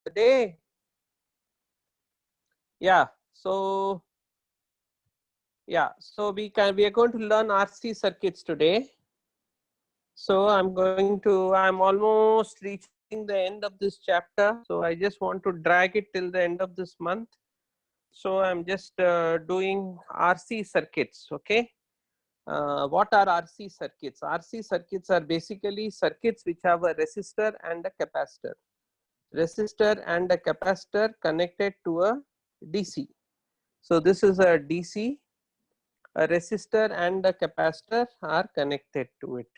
the day. Yeah, so we are going to learn RC circuits today. So I'm almost reaching the end of this chapter. So I just want to drag it till the end of this month. So I'm just doing RC circuits. Okay. What are RC circuits? RC circuits are basically circuits which have a resistor and a capacitor. Resistor and a capacitor connected to a DC. So this is a DC. A resistor and a capacitor are connected to it.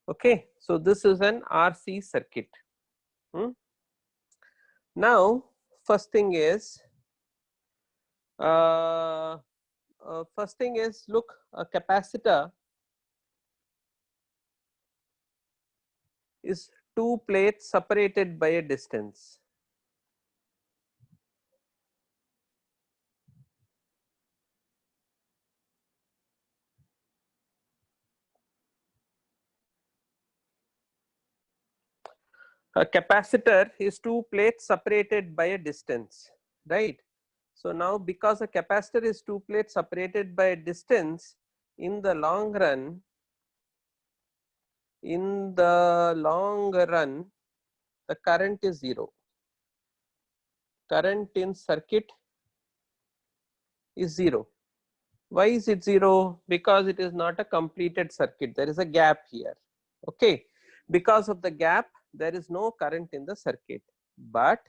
Okay, so this is an RC circuit. Now, first thing is look, a capacitor is two plates separated by a distance. A capacitor is two plates separated by a distance, right? So now because a capacitor is two plates separated by a distance, in the long run, the current is zero. Current in circuit is zero. Why is it zero? Because it is not a completed circuit. There is a gap here. Okay. Because of the gap, there is no current in the circuit. But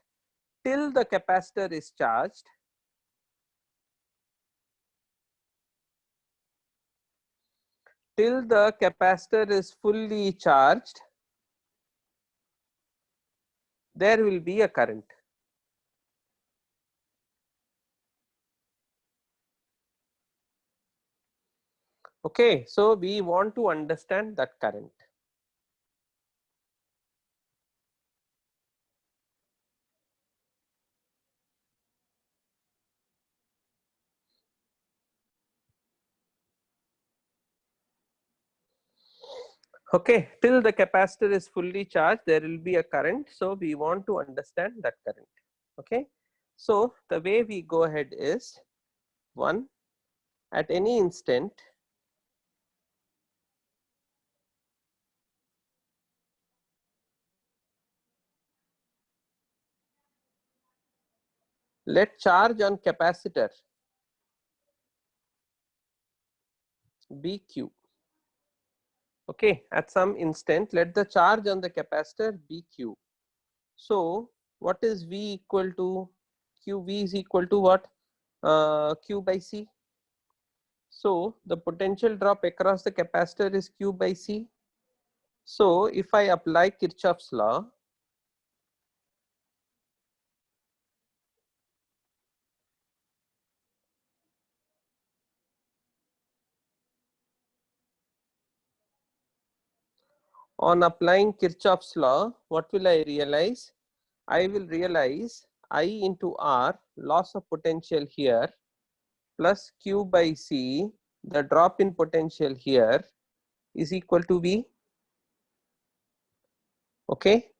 till the capacitor is charged, till the capacitor is fully charged, there will be a current. Okay, so we want to understand that current. Okay, till the capacitor is fully charged, there will be a current. So we want to understand that current. Okay, so the way we go ahead is, one, at any instant, let charge on capacitor be Q. Okay, at some instant, let the charge on the capacitor be Q. So what is V equal to? Q, V is equal to what? Q by C. So the potential drop across the capacitor is Q by C. So if I apply Kirchhoff's law, on applying Kirchhoff's law, what will I realize? I will realize I into R, loss of potential here, plus Q by C, the drop in potential here, is equal to V. Okay.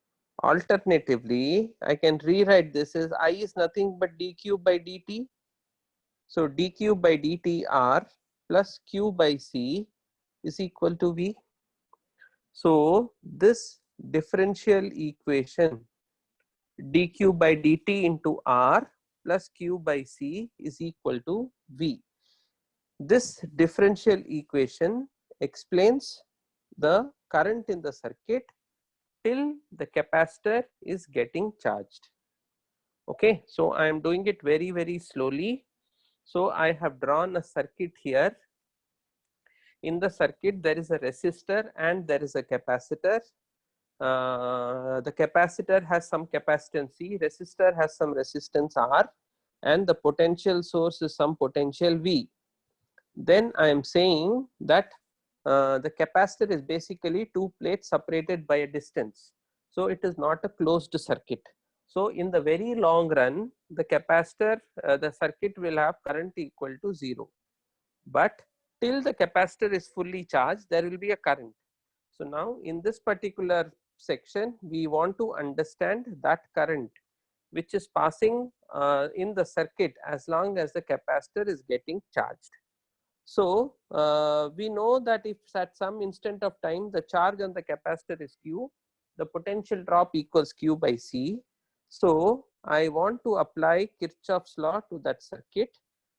Alternatively, I can rewrite this as I is nothing but dQ by dt. So dQ by dt R plus Q by C is equal to V. So this differential equation dQ by dt into R plus Q by C is equal to V. This differential equation explains the current in the circuit till the capacitor is getting charged. Okay, so I am doing it very, very slowly. So I have drawn a circuit here. In the circuit, there is a resistor and there is a capacitor. The capacitor has some capacitance C, resistor has some resistance R, and the potential source is some potential V. Then I am saying that the capacitor is basically two plates separated by a distance. So it is not a closed circuit. So in the very long run, the capacitor, the circuit will have current equal to zero. But till the capacitor is fully charged, there will be a current. So now in this particular section, we want to understand that current which is passing in the circuit as long as the capacitor is getting charged. So we know that if at some instant of time the charge on the capacitor is Q, the potential drop equals Q by C. So I want to apply Kirchhoff's law to that circuit.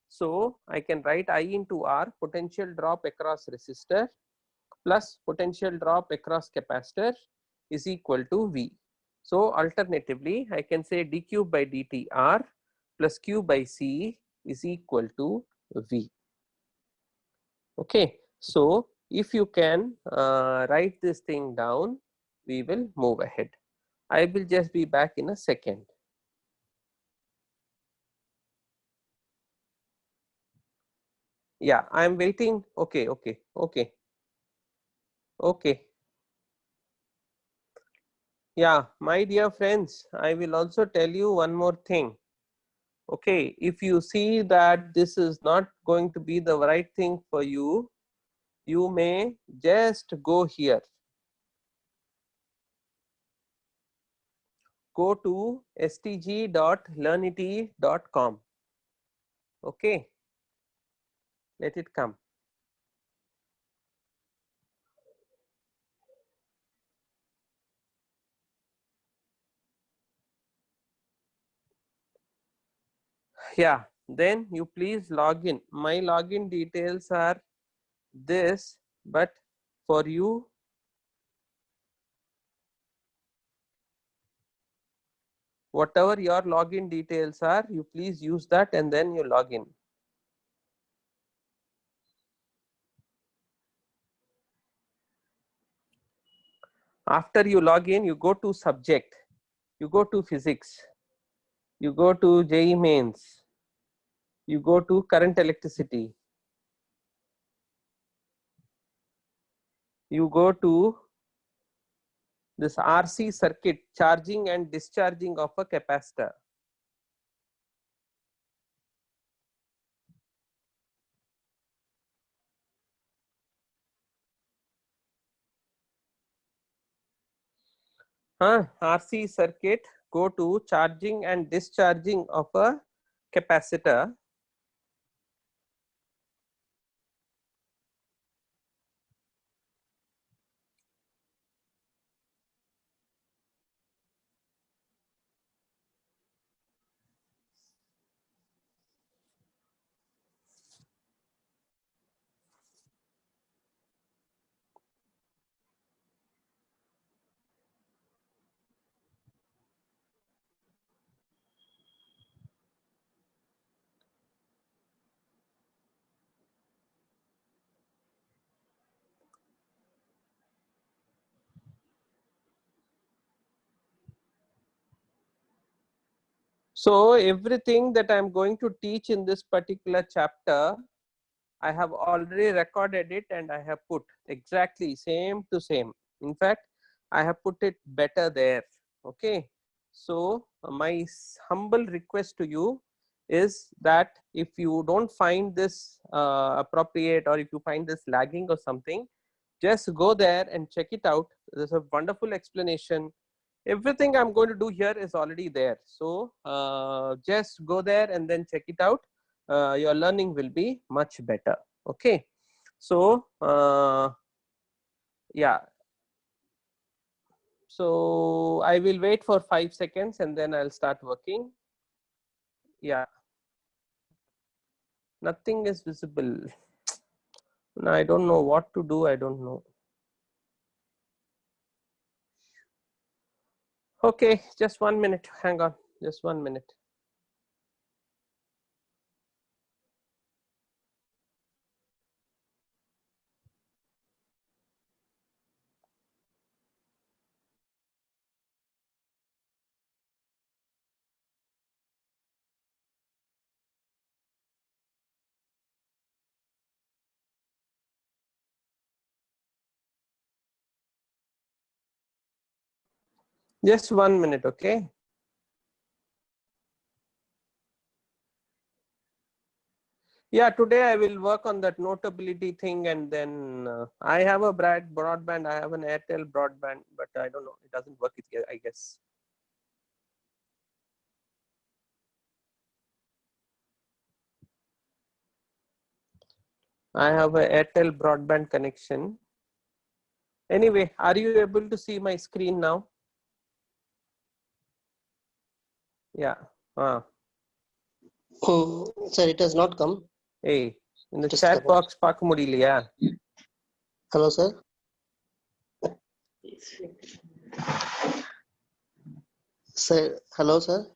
So I can write I into R, potential drop across resistor plus potential drop across capacitor is equal to V. So alternatively, I can say dQ by dt R plus Q by C is equal to V. Okay, so if you can write this thing down, we will move ahead. I will just be back in a second. Yeah, I am waiting. Okay. Yeah, my dear friends, I will also tell you one more thing. Okay, if you see that this is not going to be the right thing for you, you may just go here. Go to stg.learnit.com. Okay, let it come. Yeah, then you please log in. My login details are this, but for you, whatever your login details are, you please use that and then you log in. After you log in, you go to subject, you go to physics, you go to JEE mains, you go to current electricity, you go to this RC circuit, charging and discharging of a capacitor. RC circuit, go to charging and discharging of a capacitor. So everything that I'm going to teach in this particular chapter, I have already recorded it and I have put exactly same to same. In fact, I have put it better there. Okay. So my humble request to you is that if you don't find this appropriate, or if you find this lagging or something, just go there and check it out. There's a wonderful explanation. Everything I'm going to do here is already there. So just go there and then check it out. Your learning will be much better. Okay. So yeah. So I will wait for 5 seconds and then I'll start working. Yeah. Nothing is visible. No, I don't know what to do. I don't know. Okay, just 1 minute. Hang on. Just 1 minute. Just 1 minute. Okay. Yeah, today I will work on that notability thing, and then I have a broadband, I have an Airtel broadband, but I don't know, it doesn't work, I guess. I have a Airtel broadband connection. Anyway, are you able to see my screen now? Yeah. Sir, it has not come. Hey, in the chat box, paaka mudiyalaya? Hello, sir. Sir, hello, sir.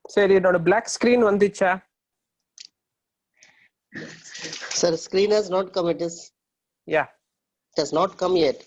Sir, you know the black screen vandicha? Sir, screen has not come. It is. Yeah. It has not come yet.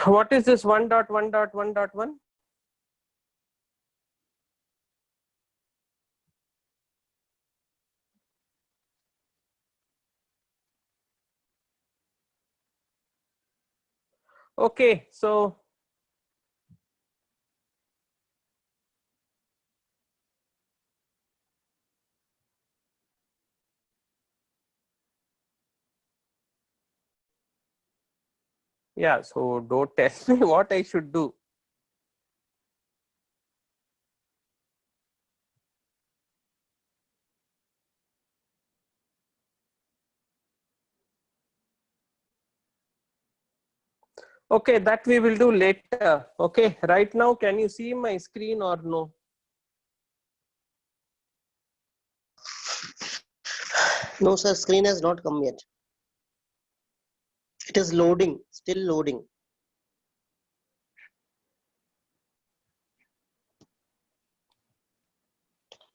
What is this 1.1.1.1? Okay, so yeah, so don't tell me what I should do. Okay, that we will do later. Okay, right now, can you see my screen or no? No, sir, screen has not come yet. It is loading, still loading.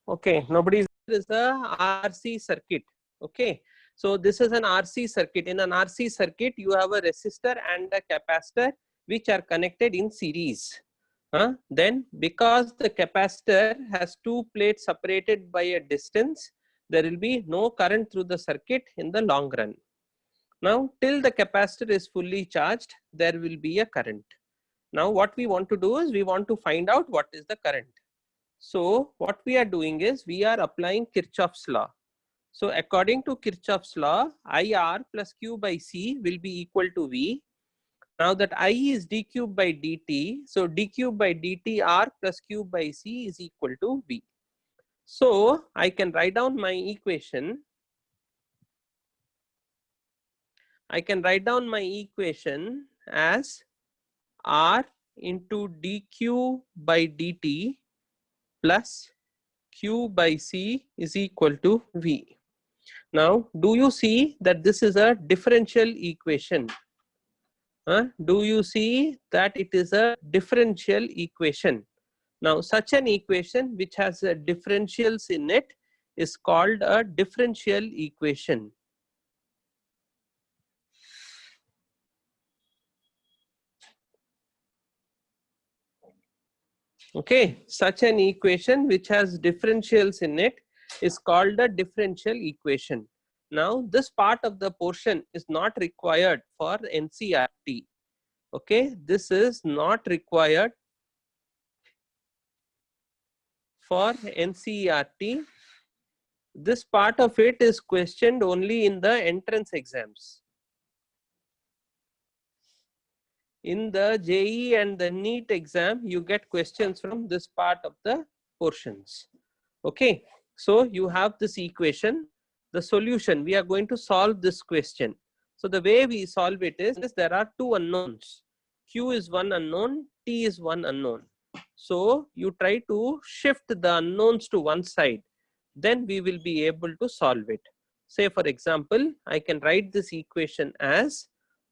Okay, nobody is the RC circuit. Okay, so this is an RC circuit. In an RC circuit, you have a resistor and a capacitor which are connected in series. Then because the capacitor has two plates separated by a distance, there will be no current through the circuit in the long run. Now, till the capacitor is fully charged, there will be a current. Now, what we want to do is we want to find out what is the current. So, what we are doing is we are applying Kirchhoff's law. So, according to Kirchhoff's law, IR plus Q by C will be equal to V. Now that I is d cube by dt, so d cube by dt R plus Q by C is equal to V. So, I can write down my equation. I can write down my equation as R into dq by dt plus Q by C is equal to V. Now, do you see that this is a differential equation? Do you see that it is a differential equation? Now, such an equation which has differentials in it is called a differential equation. Okay, such an equation which has differentials in it is called a differential equation. Now, this part of the portion is not required for NCERT. Okay, this is not required for NCERT. This part of it is questioned only in the entrance exams. In the JEE and the NEET exam, you get questions from this part of the portions. Okay, so you have this equation. The solution, we are going to solve this question. So the way we solve it is there are two unknowns. Q is one unknown, T is one unknown. So you try to shift the unknowns to one side. Then we will be able to solve it. Say for example, I can write this equation as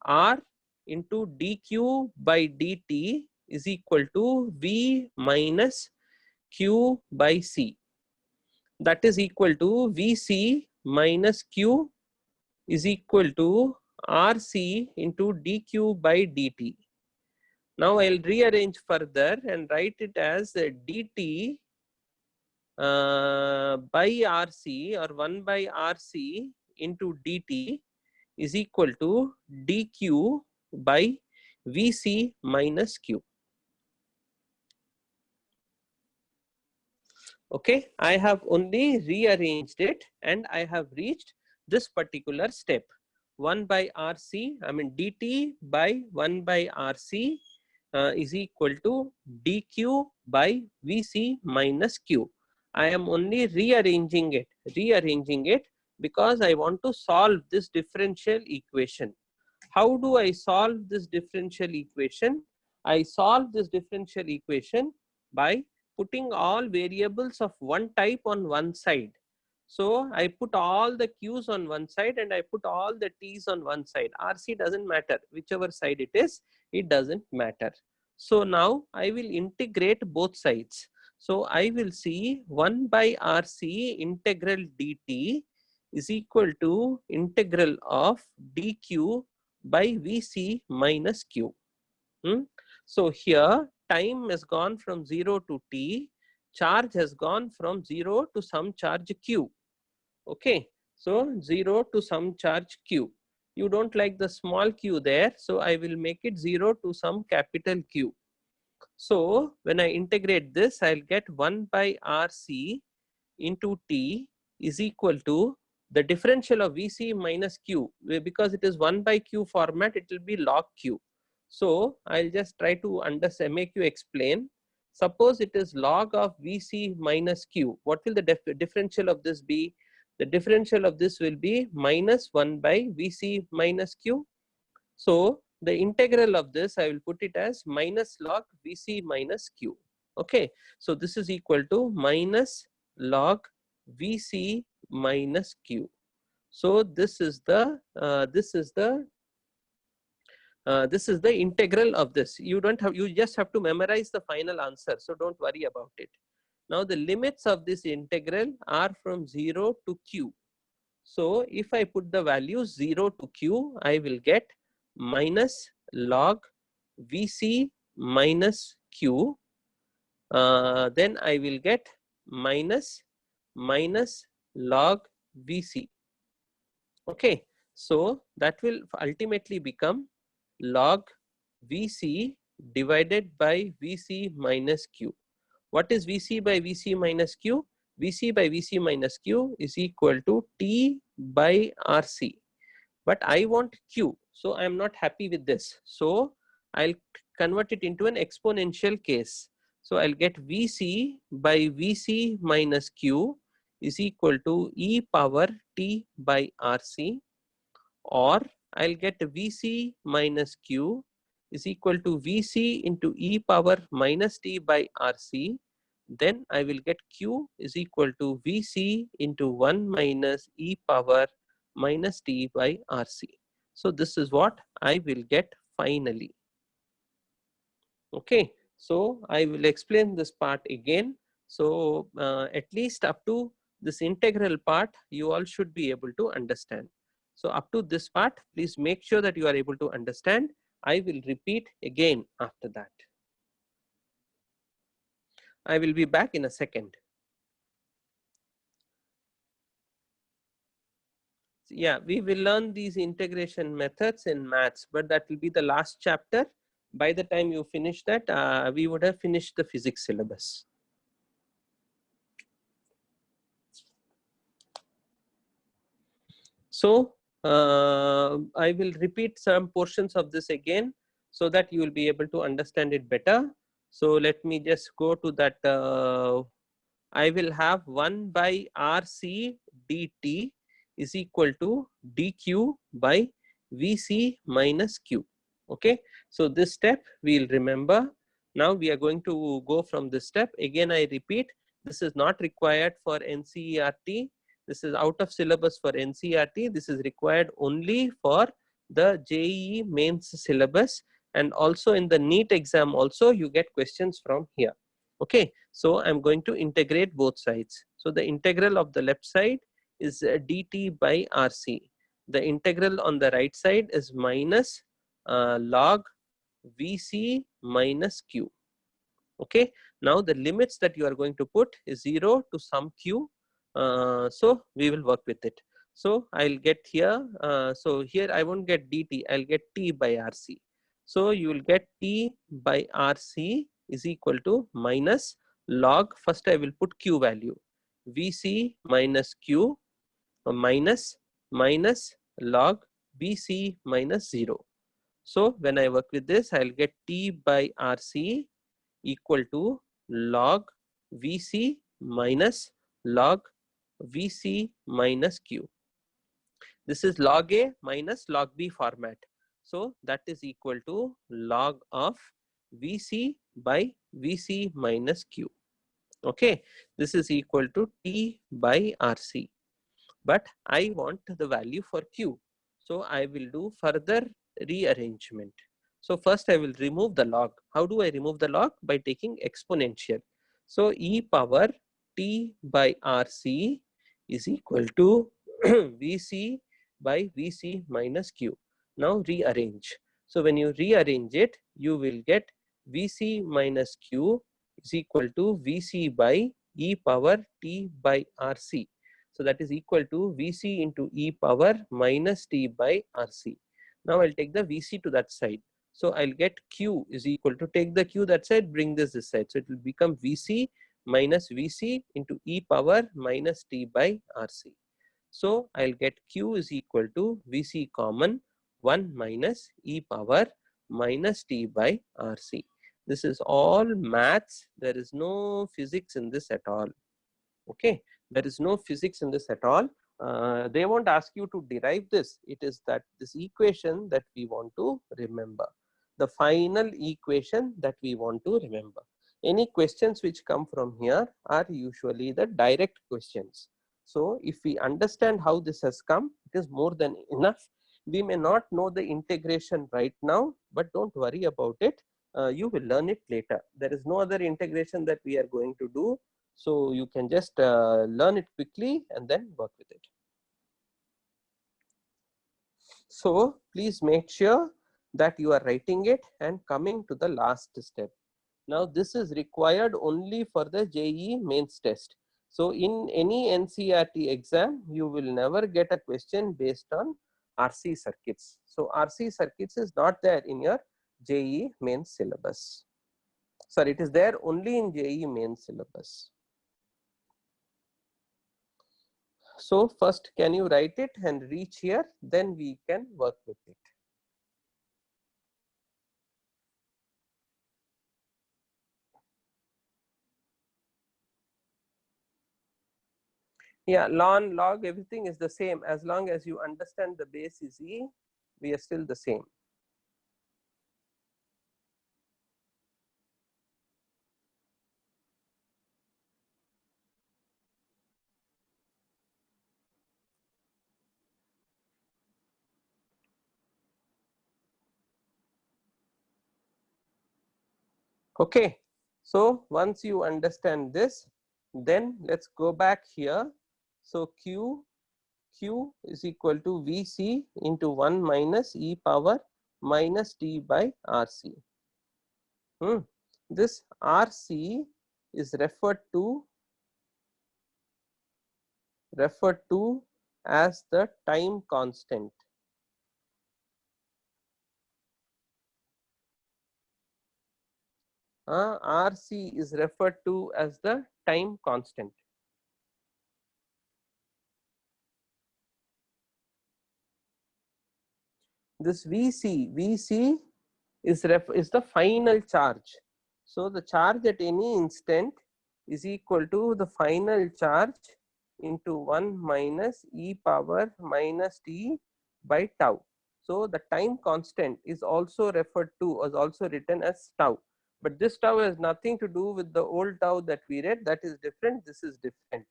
R into dq by dt is equal to V minus Q by C. That is equal to Vc minus Q is equal to RC into dq by dt. Now I'll rearrange further and write it as dt by RC or 1 by RC into dt is equal to dq by Vc minus Q. Okay, I have only rearranged it and I have reached this particular step. 1 by RC, I mean dt by 1 by RC is equal to dq by Vc minus Q. I am only rearranging it because I want to solve this differential equation. How do I solve this differential equation? I solve this differential equation by putting all variables of one type on one side. So I put all the Q's on one side and I put all the T's on one side. RC doesn't matter, whichever side it is, it doesn't matter. So now I will integrate both sides. So I will see 1 by RC integral dt is equal to integral of dq by Vc minus Q. So here time has gone from 0 to t, charge has gone from 0 to some charge q. Okay, so 0 to some charge q. You don't like the small q there, so I will make it 0 to some capital Q. So when I integrate this, I'll get 1 by RC into T is equal to the differential of Vc minus Q. Because it is 1 by Q format, it will be log Q. So I'll just try to understand, make you explain. Suppose it is log of Vc minus Q. What will the differential of this be? The differential of this will be minus 1 by Vc minus Q. So the integral of this, I will put it as minus log Vc minus Q. Okay, so this is equal to minus log Vc minus Q. So this is the integral of this. You just have to memorize the final answer. So don't worry about it. Now the limits of this integral are from 0 to Q. So if I put the values 0 to Q, I will get minus log Vc minus Q. Then I will get minus log Vc. Okay, so that will ultimately become log Vc divided by Vc minus Q. What is Vc by Vc minus Q? Vc by Vc minus Q is equal to T by RC. But I want Q, so I am not happy with this. So I'll convert it into an exponential case. So I'll get Vc by Vc minus Q is equal to e power T by RC, or I'll get Vc minus Q is equal to Vc into e power minus T by RC. Then I will get Q is equal to Vc into 1 minus e power minus T by RC. So this is what I will get finally. Okay, so I will explain this part again. So at least up to this integral part, you all should be able to understand. So up to this part, please make sure that you are able to understand. I will repeat again after that. I will be back in a second. Yeah, we will learn these integration methods in maths, but that will be the last chapter. By the time you finish that, we would have finished the physics syllabus. So I will repeat some portions of this again so that you will be able to understand it better. So let me just go to that. I will have 1 by RC dt is equal to dq by Vc minus Q. Okay, so this step we'll remember. Now we are going to go from this step. Again, I repeat, this is not required for NCERT. This is out of syllabus for NCERT. This is required only for the JEE mains syllabus, and also in the NEET exam also you get questions from here. Okay, so I'm going to integrate both sides. So the integral of the left side is dt by RC. The integral on the right side is minus log Vc minus Q. Okay, now the limits that you are going to put is 0 to some Q. So we will work with it. So I'll get here, so here I won't get dt, I'll get T by RC. So you will get T by RC is equal to minus log, first I will put Q value, Vc minus Q minus log Vc minus 0. So when I work with this, I'll get T by RC equal to log Vc minus log Vc minus Q. This is log A minus log B format. So that is equal to log of Vc by Vc minus Q. Okay, this is equal to T by RC. But I want the value for Q. So I will do further rearrangement. So first I will remove the log. How do I remove the log? By taking exponential. So e power T by RC is equal to Vc by Vc minus Q. Now rearrange. So when you rearrange it, you will get Vc minus Q is equal to Vc by e power T by RC. So that is equal to Vc into e power minus T by RC. Now I'll take the Vc to that side. So I'll get Q is equal to, take the Q that side, bring this side. So it will become Vc minus Vc into e power minus T by RC. So I'll get Q is equal to Vc common 1 minus e power minus T by RC. This is all maths. There is no physics in this at all. Okay, there is no physics in this at all. They won't ask you to derive this. It is that this equation that we want to remember, the final equation that we want to remember. Any questions which come from here are usually the direct questions. So if we understand how this has come, it is more than enough. We may not know the integration right now, but don't worry about it. You will learn it later. There is no other integration that we are going to do. So you can just learn it quickly and then work with it. So please make sure that you are writing it and coming to the last step. Now this is required only for the JEE mains test. So in any NCERT exam, you will never get a question based on RC circuits. So RC circuits is not there in your JEE mains syllabus. Sorry, it is there only in JEE mains syllabus. So first, can you write it and reach here? Then we can work with it. Yeah, ln, log, everything is the same. As long as you understand the base is E, we are still the same. Okay, so once you understand this, then let's go back here. So Q is equal to Vc into 1 minus e power minus T by RC. This RC is referred to as the time constant. RC is referred to as the time constant. This VC is the final charge. So the charge at any instant is equal to the final charge into 1 minus e power minus T by tau. So the time constant is also referred to, is also written as tau. But this tau has nothing to do with the old tau that we read. That is different. This is different.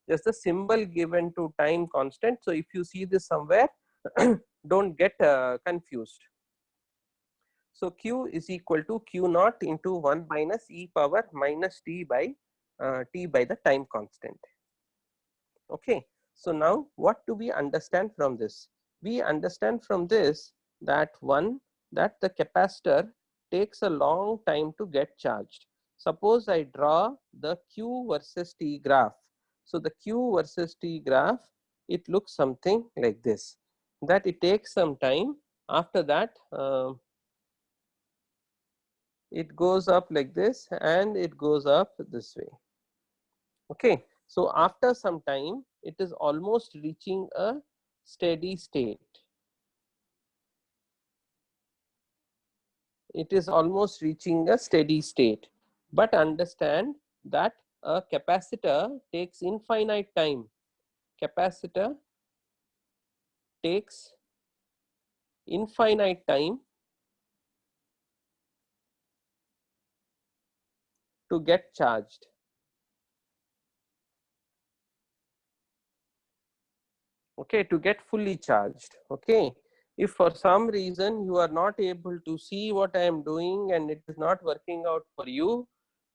Just the symbol given to time constant. So if you see this somewhere, don't get confused. So Q is equal to Q naught into 1 minus e power minus t by the time constant. Okay. So now what do we understand from this? We understand from this that that the capacitor takes a long time to get charged. Suppose I draw the Q versus T graph. So the Q versus T graph, it looks something like this, that it takes some time. After that, it goes up like this and it goes up this way. Okay. So after some time, it is almost reaching a steady state. It is almost reaching a steady state. But understand that a capacitor takes infinite time. Capacitor takes infinite time to get charged. Okay, to get fully charged. Okay. If for some reason you are not able to see what I am doing and it is not working out for you,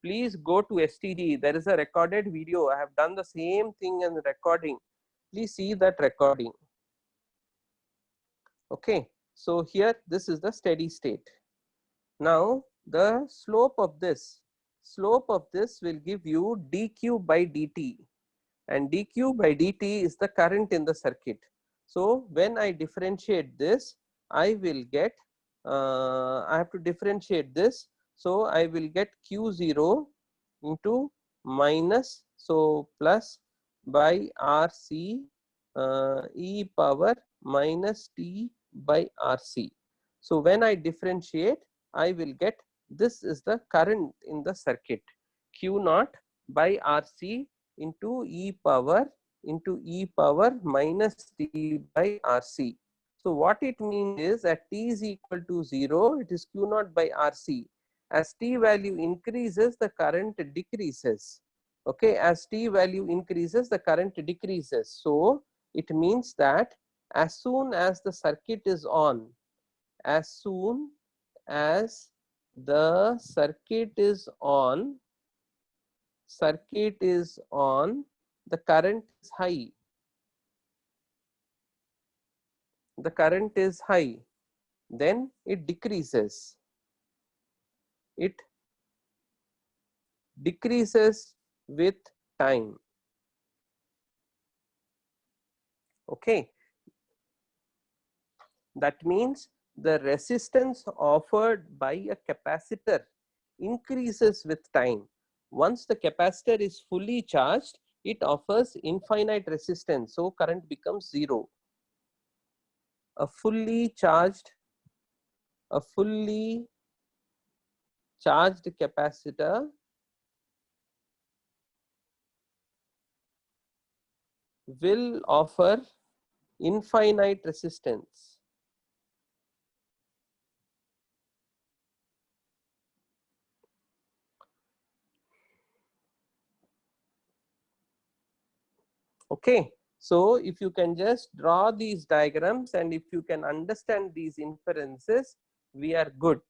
please go to STD. There is a recorded video. I have done the same thing in the recording. Please see that recording. Okay. So here, this is the steady state. Now the slope of this will give you dq by dt, and dq by dt is the current in the circuit. So when I differentiate this, I will get, I have to differentiate this. So I will get q0 into minus, so plus by RC e power minus t by RC. So when I differentiate, I will get, this is the current in the circuit, Q naught by RC into e power minus t by RC. So what it means is, at t is equal to 0, it is Q naught by RC. As t value increases, the current decreases. Okay, as t value increases, the current decreases. So it means that as soon as the circuit is on, as soon as the circuit is on, the current is high. The current is high, then it decreases. It decreases with time. Okay. That means the resistance offered by a capacitor increases with time. Once the capacitor is fully charged, it offers infinite resistance, so current becomes 0. A fully charged capacitor will offer infinite resistance. Okay. So if you can just draw these diagrams and if you can understand these inferences, we are good.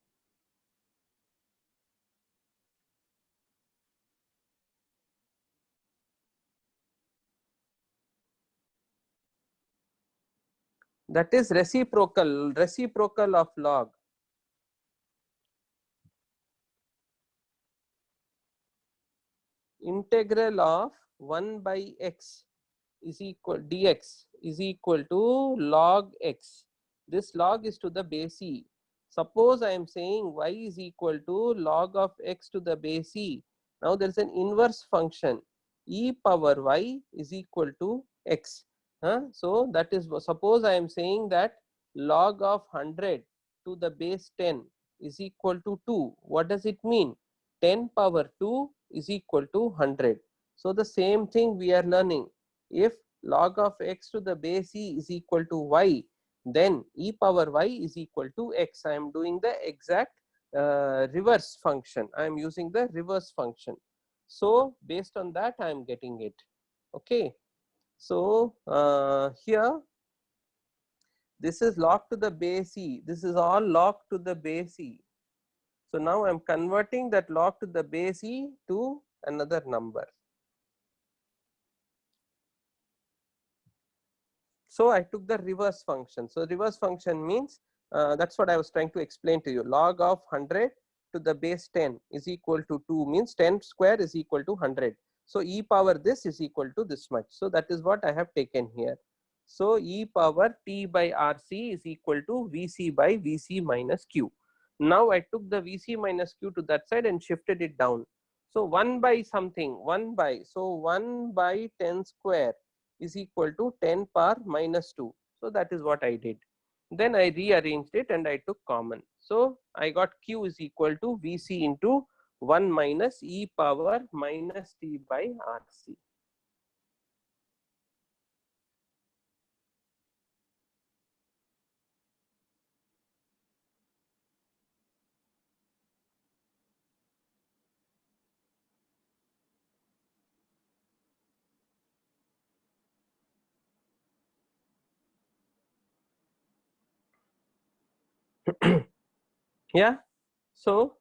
That is reciprocal of log. Integral of 1 by x is equal, dx is equal to log x. This log is to the base e. Suppose I am saying y is equal to log of x to the base e. Now there is an inverse function, e power y is equal to x. So that is, suppose I am saying that log of 100 to the base 10 is equal to 2. What does it mean? 10 power 2 is equal to 100. So the same thing we are learning. If log of x to the base e is equal to y, then e power y is equal to x. I am doing the exact reverse function. I am using the reverse function. So based on that, I am getting it. Okay. So here, this is log to the base e. This is all log to the base e. So now I'm converting that log to the base e to another number. So I took the reverse function. So reverse function means that's what I was trying to explain to you. Log of 100 to the base 10 is equal to 2, means 10 square is equal to 100. So e power this is equal to this much. So that is what I have taken here. So e power t by rc is equal to vc by vc minus q. Now I took the vc minus q to that side and shifted it down. So 1 by something, 1 by, so 1 by 10 square is equal to 10 power minus 2. So that is what I did. Then I rearranged it and I took common. So I got q is equal to vc into 1 minus e power minus t by rc. Yeah. So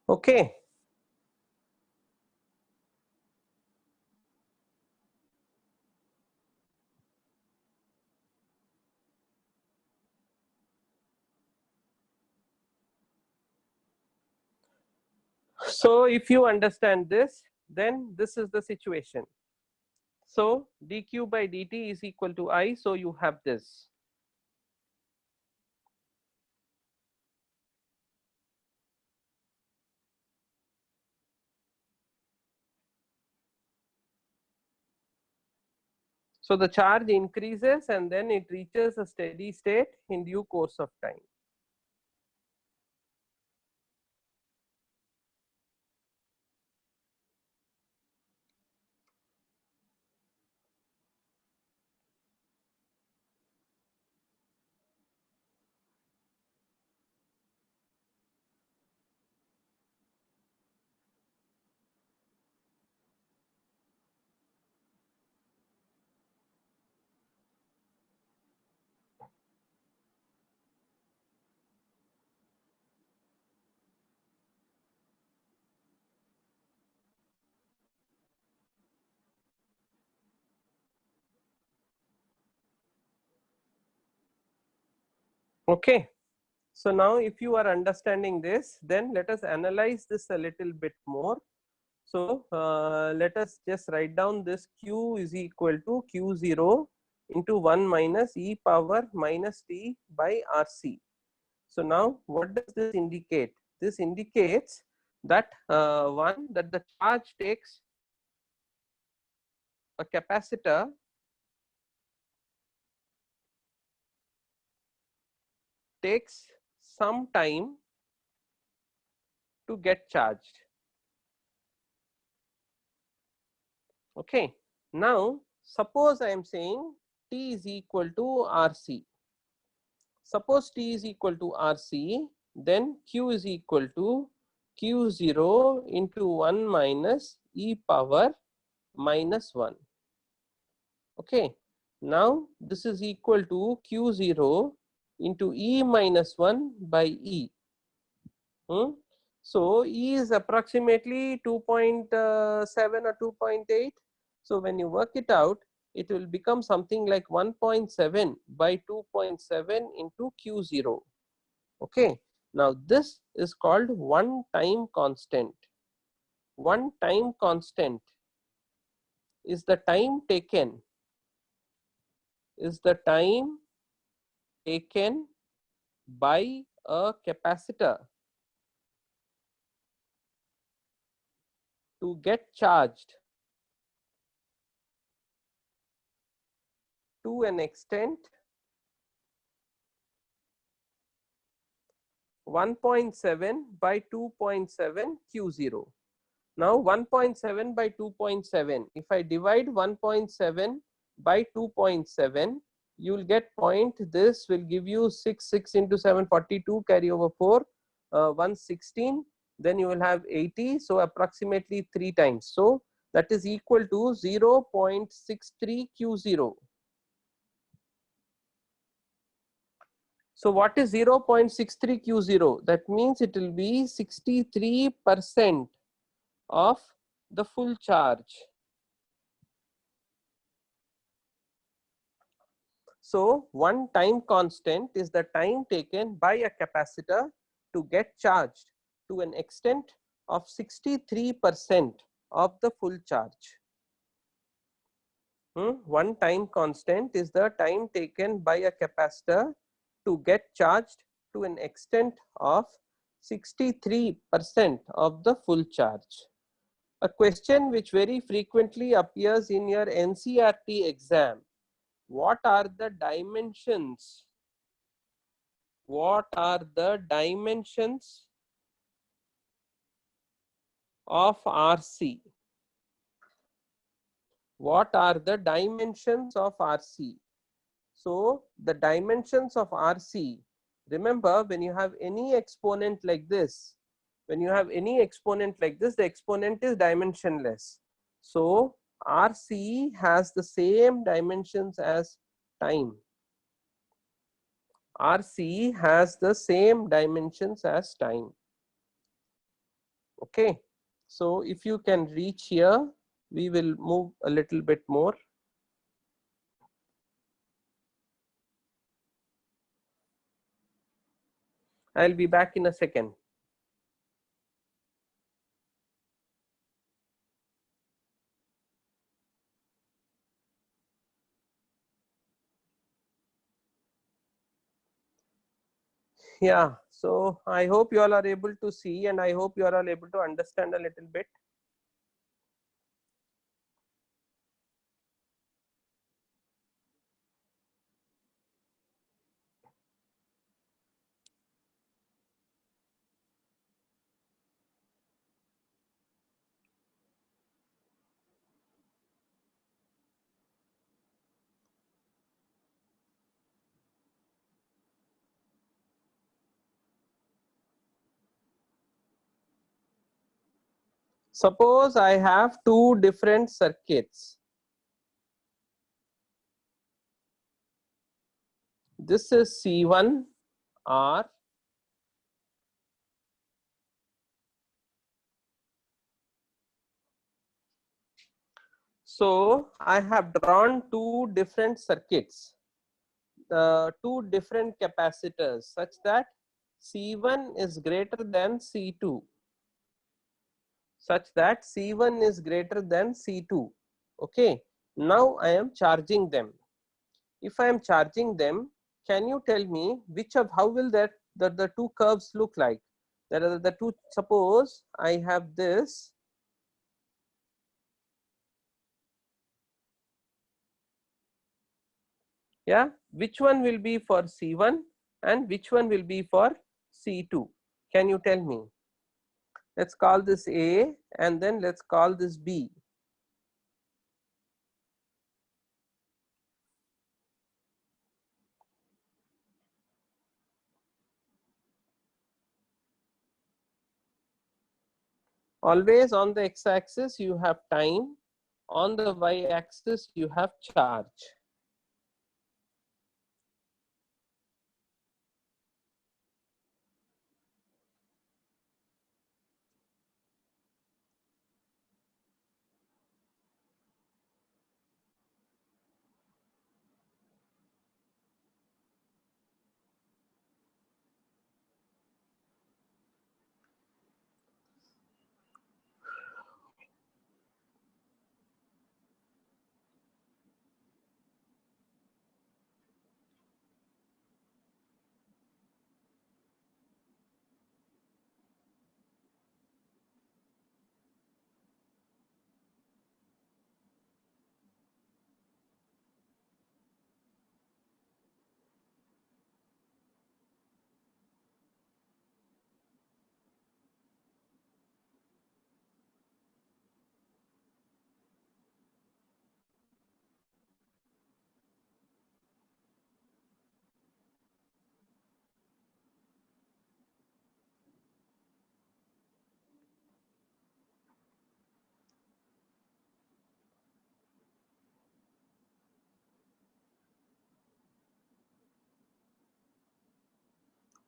okay. So if you understand this, then this is the situation. So dq by dt is equal to I. So you have this. So the charge increases and then it reaches a steady state in due course of time. Okay. So now if you are understanding this, then let us analyze this a little bit more. So let us just write down this q is equal to q0 into 1 minus e power minus t by rc. So now what does this indicate? This indicates that one, that the charge takes a capacitor takes some time to get charged. Okay. Now suppose I am saying t is equal to rc. Suppose t is equal to rc, then q is equal to q0 into 1 minus e power minus 1. Okay. Now this is equal to q0 into e minus 1 by e. So e is approximately 2.7 or 2.8. So when you work it out, it will become something like 1.7 by 2.7 into q0. Okay. Now this is called one time constant. one time constant is the time taken by a capacitor to get charged to an extent 1.7 by 2.7 Q0. Now 1.7 by 2.7, if I divide 1.7 by 2.7, you will get point. This will give you 6 into 7, 42, carry over 4, 116, then you will have 80, so approximately 3 times. So that is equal to 0.63 Q0. So what is 0.63 Q0? That means it will be 63% of the full charge. So one time constant is the time taken by a capacitor to get charged to an extent of 63% of the full charge. One time constant is the time taken by a capacitor to get charged to an extent of 63% of the full charge. A question which very frequently appears in your NCERT exam. What are the dimensions? What are the dimensions of RC? What are the dimensions of RC? So the dimensions of RC, remember when you have any exponent like this, the exponent is dimensionless. So RC has the same dimensions as time. RC has the same dimensions as time. Okay, so if you can reach here, we will move a little bit more. I'll be back in a second. Yeah, so I hope you all are able to see, and I hope you all are able to understand a little bit. Suppose I have two different circuits. This is C1 R. So I have drawn two different circuits, two different capacitors, such that C1 is greater than C2. Such that C1 is greater than C2. Okay, now I am charging them. If I am charging them, can you tell me which of, how will that the two curves look like? There are the two, suppose I have this. Yeah, which one will be for C1 and which one will be for C2? Can you tell me? Let's call this A and then let's call this B. Always on the x-axis you have time, on the y-axis you have charge.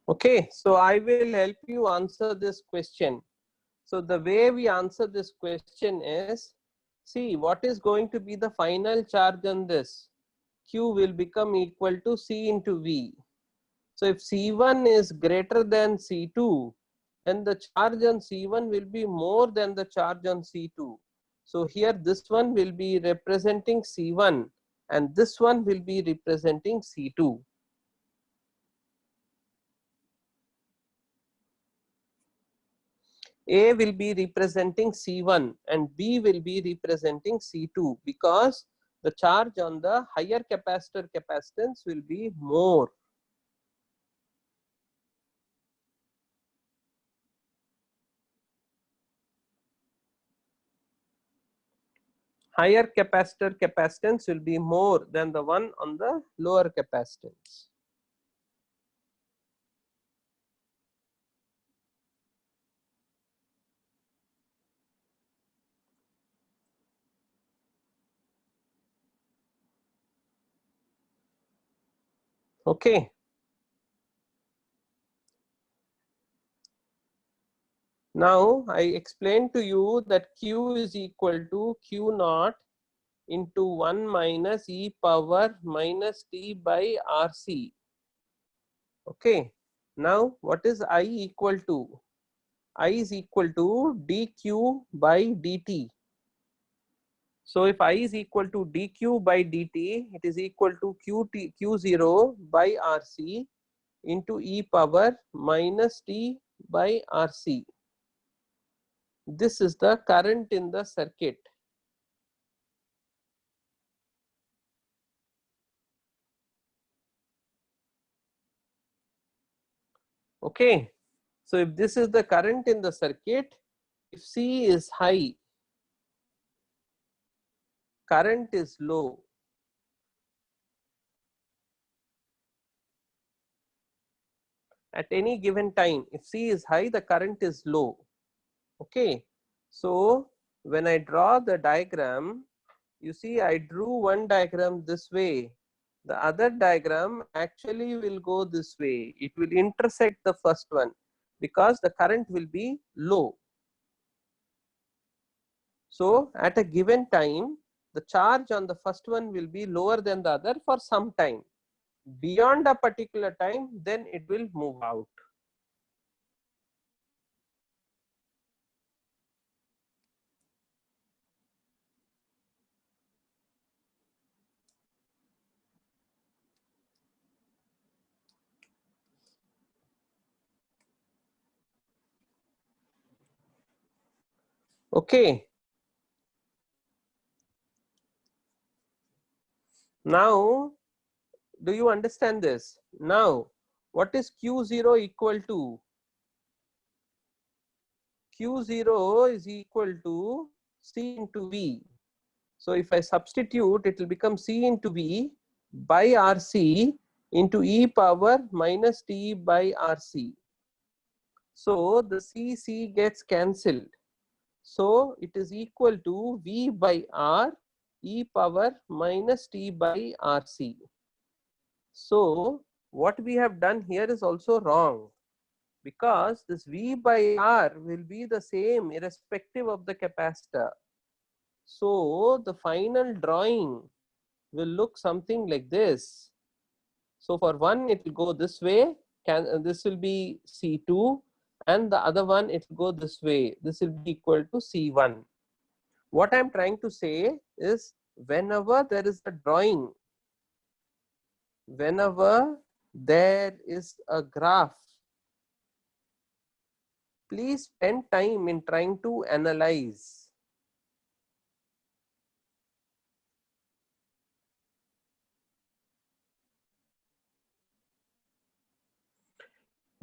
Okay, so I will help you answer this question. So the way we answer this question is, see what is going to be the final charge on this. Q will become equal to C into V. So if C1 is greater than C2, then the charge on C1 will be more than the charge on C2. So here this one will be representing C1 and this one will be representing C2. A will be representing C1 and B will be representing C2 because the charge on the higher capacitor capacitance will be more. Higher capacitor capacitance will be more than the one on the lower capacitance. Okay. Now I explained to you that Q is equal to Q naught into 1 minus e power minus t by RC. Okay. Now what is I equal to? I is equal to dq by dt. So if I is equal to dq by dt, it is equal to q0 by RC into e power minus t by RC. This is the current in the circuit. Okay. So if this is the current in the circuit, if C is high, current is low. At any given time, if C is high, the current is low. Okay. So when I draw the diagram, you see I drew one diagram this way. The other diagram actually will go this way. It will intersect the first one because the current will be low. So at a given time, the charge on the first one will be lower than the other for some time. Beyond a particular time, then it will move out. Okay. Now, do you understand this? Now, what is Q0 equal to? Q0 is equal to C into V. So if I substitute, it will become C into V by RC into e power minus t by RC. So the C gets cancelled. So it is equal to V by R e power minus t by RC. So what we have done here is also wrong, because this V by R will be the same irrespective of the capacitor. So the final drawing will look something like this. So for one, it will go this way, this will be C2, and the other one it will go this way. This will be equal to C1. What I am trying to say is, whenever there is a drawing, whenever there is a graph, please spend time in trying to analyze.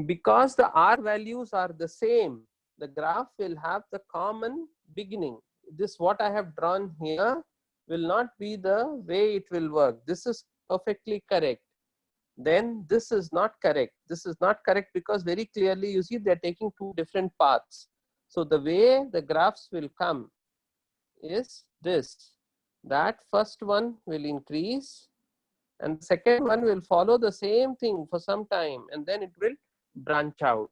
Because the R values are the same, the graph will have the common beginning. This what I have drawn here will not be the way it will work. This is perfectly correct. Then this is not correct. This is not correct because very clearly you see they are taking two different paths. So the way the graphs will come is this, that first one will increase and the second one will follow the same thing for some time and then it will branch out.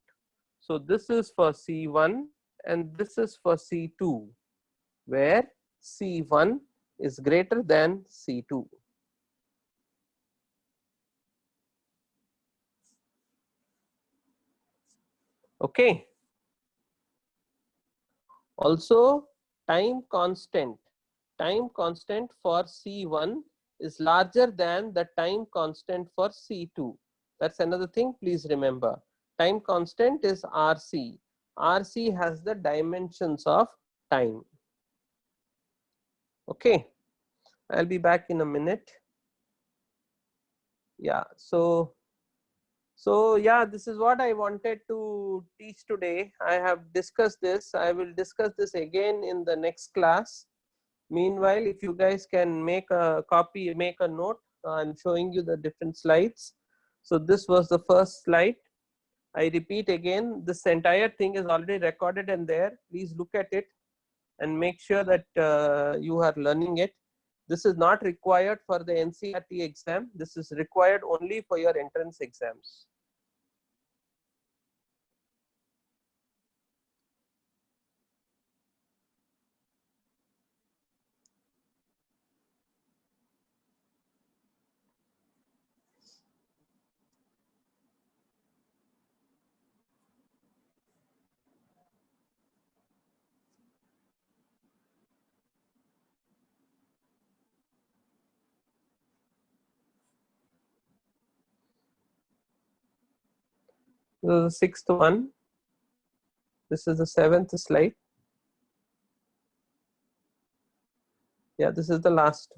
So this is for C1 and this is for C2, where C1 is greater than C2. Okay. Also, time constant for C1 is larger than the time constant for C2. That's another thing, please remember. Time constant is RC. RC has the dimensions of time. Okay, I'll be back in a minute. Yeah, so yeah, this is what I wanted to teach today. I have discussed this. I will discuss this again in the next class. Meanwhile, if you guys can make a copy, make a note, I'm showing you the different slides. So this was the first slide. I repeat again, this entire thing is already recorded and there. Please look at it and make sure that you are learning it. This is not required for the NCERT exam. This is required only for your entrance exams. This is the sixth one. This is the seventh slide. Yeah, this is the last.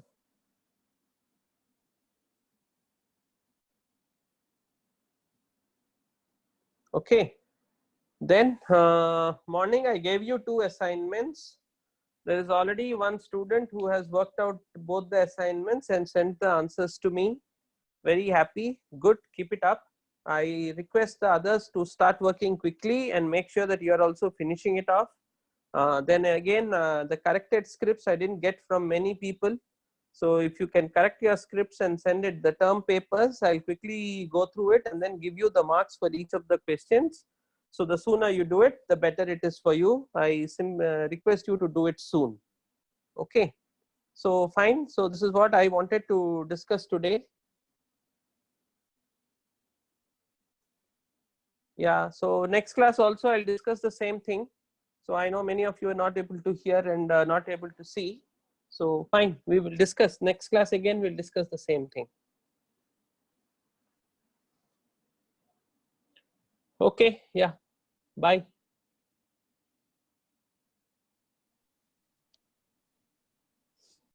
Okay. Then morning I gave you 2 assignments. There is already one student who has worked out both the assignments and sent the answers to me. Very happy. Good. Keep it up. I request the others to start working quickly and make sure that you are also finishing it off. Then again, the corrected scripts I didn't get from many people. So if you can correct your scripts and send it the term papers, I'll quickly go through it and then give you the marks for each of the questions. So the sooner you do it, the better it is for you. I request you to do it soon. Okay. So fine. So this is what I wanted to discuss today. Yeah. So next class also I'll discuss the same thing. So I know many of you are not able to hear and not able to see. So fine. We will discuss next class again. We'll discuss the same thing. Okay. Yeah. Bye.